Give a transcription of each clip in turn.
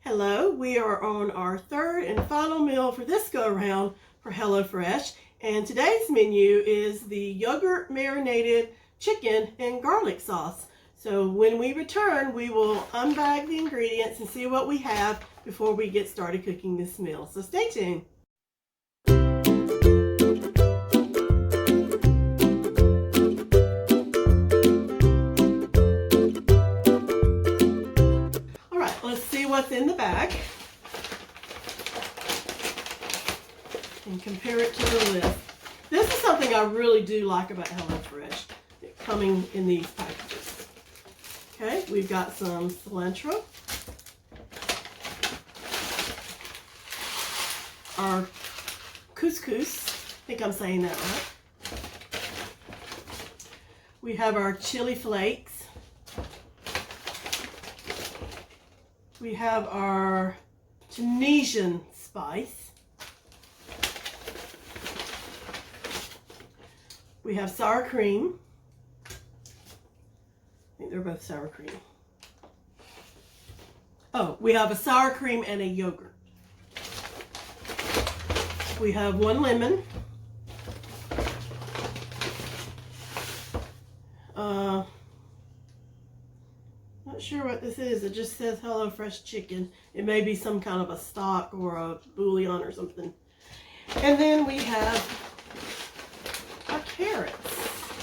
Hello, we are on our third and final meal for this go around for HelloFresh, and today's menu is the yogurt marinated chicken and garlic sauce. So when we return, we will unbag the ingredients and see what we have before we get started cooking this meal. So stay tuned. Let's see what's in the bag and compare it to the list. This is something I really do like about HelloFresh, coming in these packages. Okay, we've got some cilantro, our couscous, I think I'm saying that right. We have our chili flakes. We have our Tunisian spice. We have sour cream. I think they're both sour cream. Oh, we have a sour cream and a yogurt. We have one lemon. Not sure what this is. It just says HelloFresh chicken. It may be some kind of a stock or a bouillon or something. And then we have our carrots.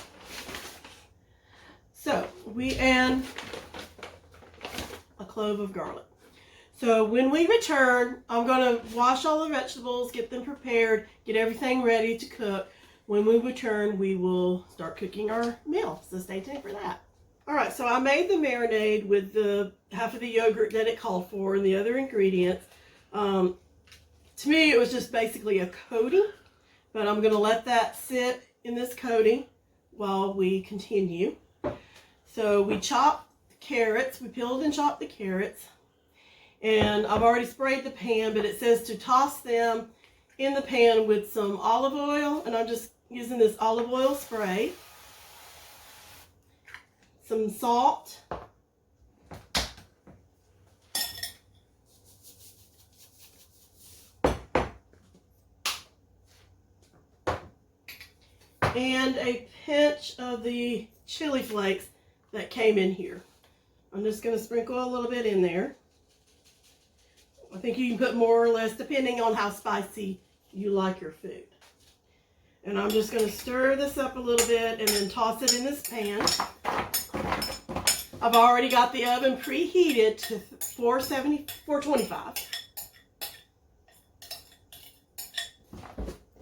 So and a clove of garlic. So when we return, I'm going to wash all the vegetables, get them prepared, get everything ready to cook. When we return, we will start cooking our meal. So stay tuned for that. All right, so I made the marinade with the half of the yogurt that it called for and the other ingredients. To me, it was just basically a coating, but I'm going to let that sit in this coating while we continue. So we chopped the carrots. We peeled and chopped the carrots. And I've already sprayed the pan, but it says to toss them in the pan with some olive oil, and I'm just using this olive oil spray. Some salt, and a pinch of the chili flakes that came in here. I'm just going to sprinkle a little bit in there. I think you can put more or less depending on how spicy you like your food. And I'm just going to stir this up a little bit and then toss it in this pan. I've already got the oven preheated to 425.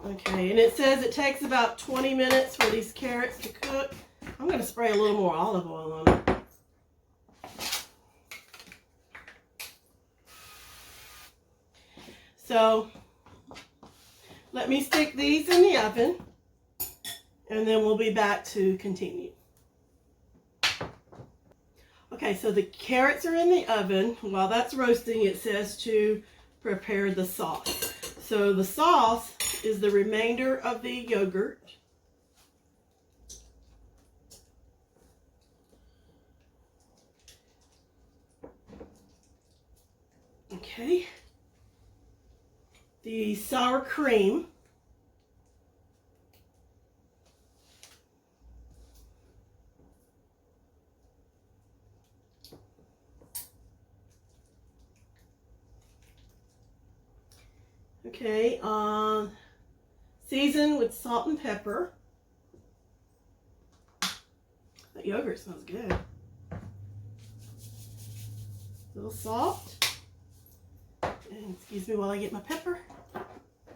Okay, and it says it takes about 20 minutes for these carrots to cook. I'm going to spray a little more olive oil on it. So, let me stick these in the oven, and then we'll be back to continue. Okay, so the carrots are in the oven. While that's roasting, it says to prepare the sauce. So the sauce is the remainder of the yogurt. Okay. The sour cream. Okay, season with salt and pepper. That yogurt smells good. A little salt. And excuse me while I get my pepper.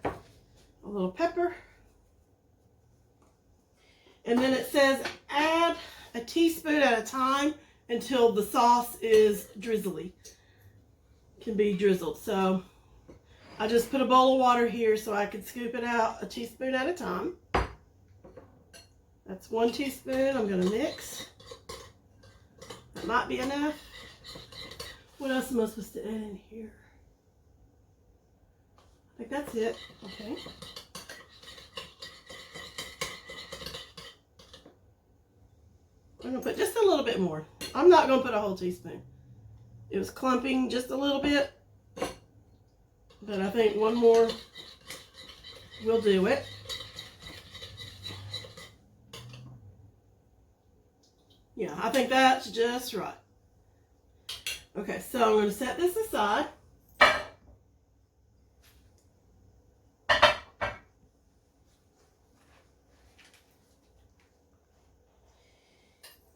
A little pepper. And then it says add a teaspoon at a time until the sauce is drizzly. Can be drizzled. So I just put a bowl of water here so I can scoop it out a teaspoon at a time. That's 1 teaspoon. I'm going to mix. That might be enough. What else am I supposed to add in here? I think that's it. Okay. I'm going to put just a little bit more. I'm not going to put a whole teaspoon. It was clumping just a little bit, but I think one more will do it. Yeah, I think that's just right. Okay, so I'm going to set this aside.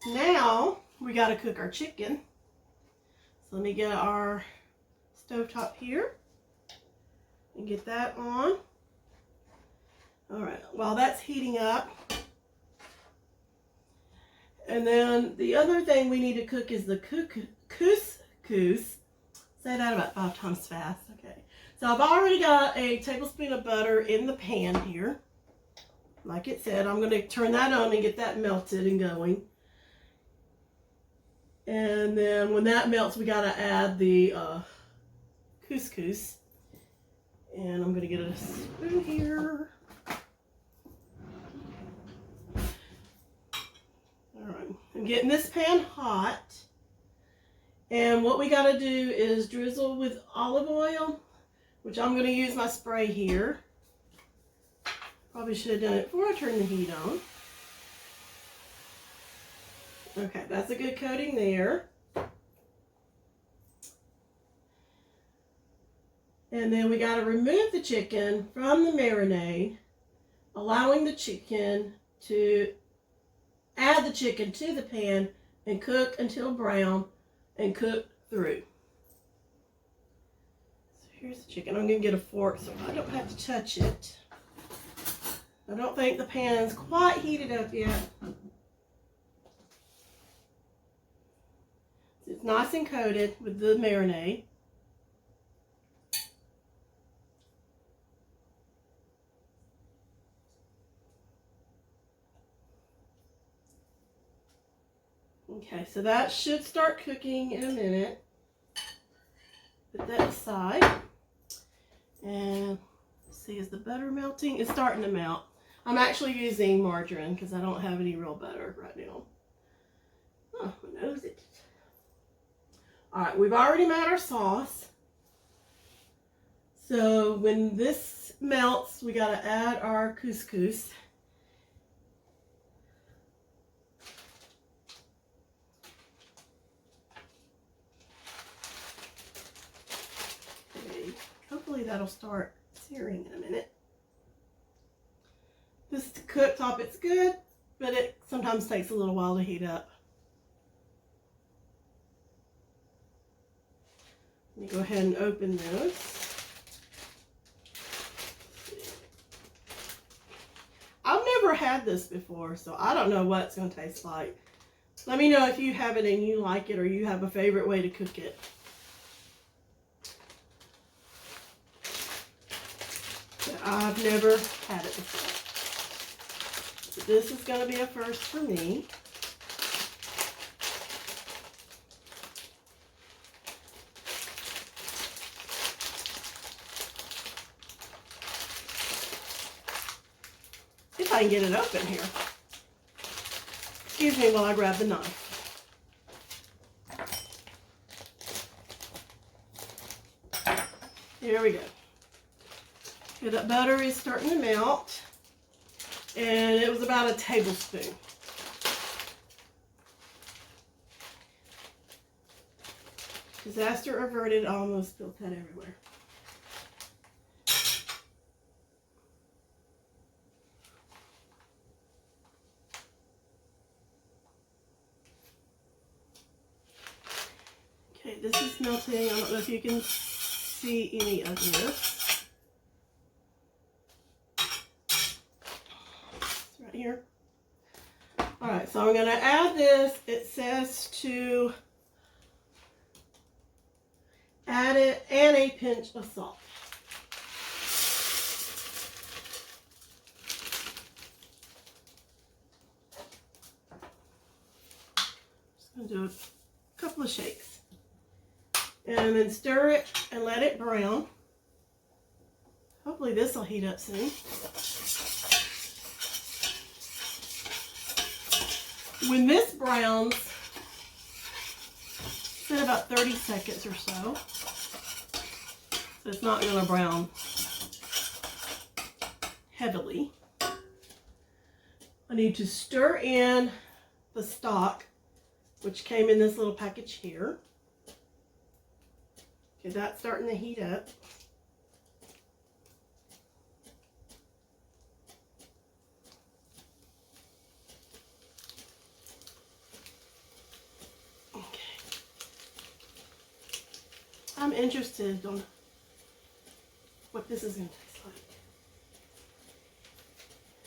Now we got to cook our chicken. So let me get our stovetop here and get that on. All right, while that's heating up. And then the other thing we need to cook is the couscous. Say that about 5 times fast. Okay. So I've already got a tablespoon of butter in the pan here. Like it said, I'm going to turn that on and get that melted and going. And then when that melts, we got to add the couscous. And I'm going to get a spoon here. Alright, I'm getting this pan hot. And what we got to do is drizzle with olive oil, which I'm going to use my spray here. Probably should have done it before I turned the heat on. Okay, that's a good coating there. And then we got to remove the chicken from the marinade, allowing the chicken to add the chicken to the pan and cook until brown and cook through. So here's the chicken. I'm going to get a fork so I don't have to touch it. I don't think the pan's quite heated up yet. It's nice and coated with the marinade. Okay, so that should start cooking in a minute. Put that aside. And let's see, is the butter melting? It's starting to melt. I'm actually using margarine because I don't have any real butter right now. Oh, my nose itches. Alright, we've already made our sauce. So when this melts, we got to add our couscous. Okay, hopefully that'll start searing in a minute. This cooktop, it's good, but it sometimes takes a little while to heat up. Let me go ahead and open this. I've never had this before, so I don't know what it's going to taste like. Let me know if you have it and you like it, or you have a favorite way to cook it. But I've never had it before. So this is going to be a first for me. If I can get it open here. Excuse me while I grab the knife. There we go. Okay, that butter is starting to melt. And it was about a tablespoon. Disaster averted. I almost spilled that everywhere. Okay, this is melting. I don't know if you can see any of this. It's right here. Alright, so I'm going to add this. It says to add it and a pinch of salt. Just going to do a couple of shakes. And then stir it and let it brown. Hopefully this will heat up soon. When this browns, set about 30 seconds or so. So it's not going to brown heavily. I need to stir in the stock, which came in this little package here. Okay, that's starting to heat up. Okay. I'm interested on what this is going to taste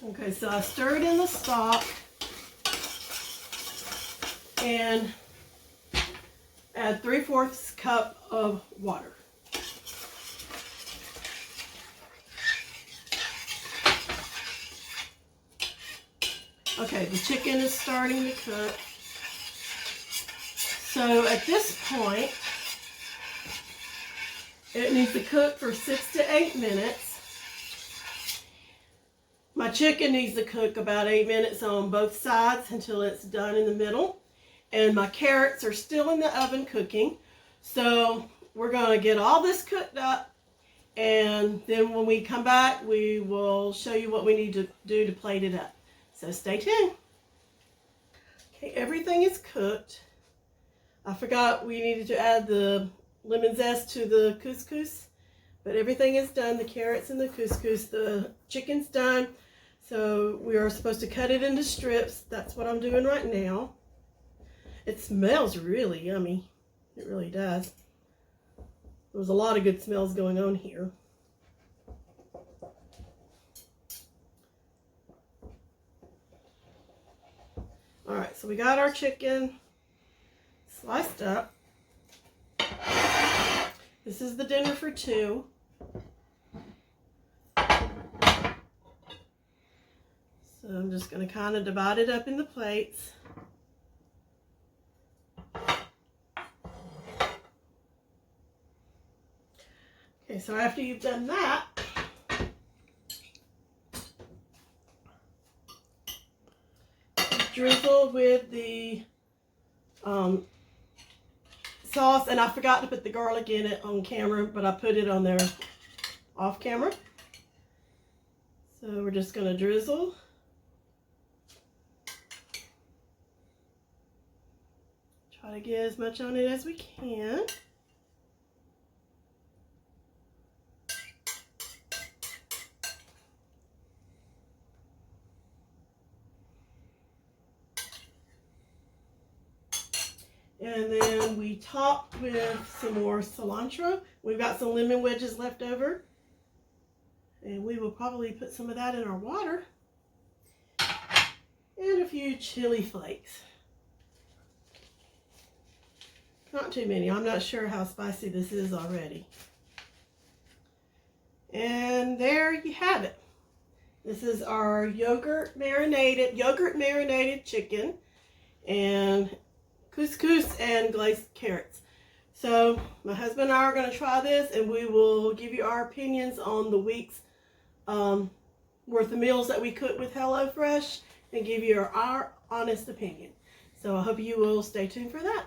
like. Okay, so I stirred in the stock and add 3/4 cup of water. Okay, the chicken is starting to cook. So at this point, it needs to cook for 6 to 8 minutes. My chicken needs to cook about 8 minutes on both sides until it's done in the middle. And my carrots are still in the oven cooking. So we're going to get all this cooked up. And then when we come back, we will show you what we need to do to plate it up. So stay tuned. Okay, everything is cooked. I forgot we needed to add the lemon zest to the couscous, but everything is done. The carrots and the couscous, the chicken's done. So we are supposed to cut it into strips. That's what I'm doing right now. It smells really yummy. It really does. There's a lot of good smells going on here. All right, so we got our chicken sliced up. This is the dinner for 2. So I'm just going to kind of divide it up in the plates. Okay, so after you've done that, drizzle with the sauce, and I forgot to put the garlic in it on camera, but I put it on there off camera. So we're just going to drizzle. Try to get as much on it as we can. And then we top with some more cilantro. We've got some lemon wedges left over. And we will probably put some of that in our water. And a few chili flakes. Not too many. I'm not sure how spicy this is already. And there you have it. This is our yogurt marinated chicken and couscous and glazed carrots. So my husband and I are going to try this, and we will give you our opinions on the week's worth of meals that we cook with HelloFresh and give you our honest opinion. So I hope you will stay tuned for that.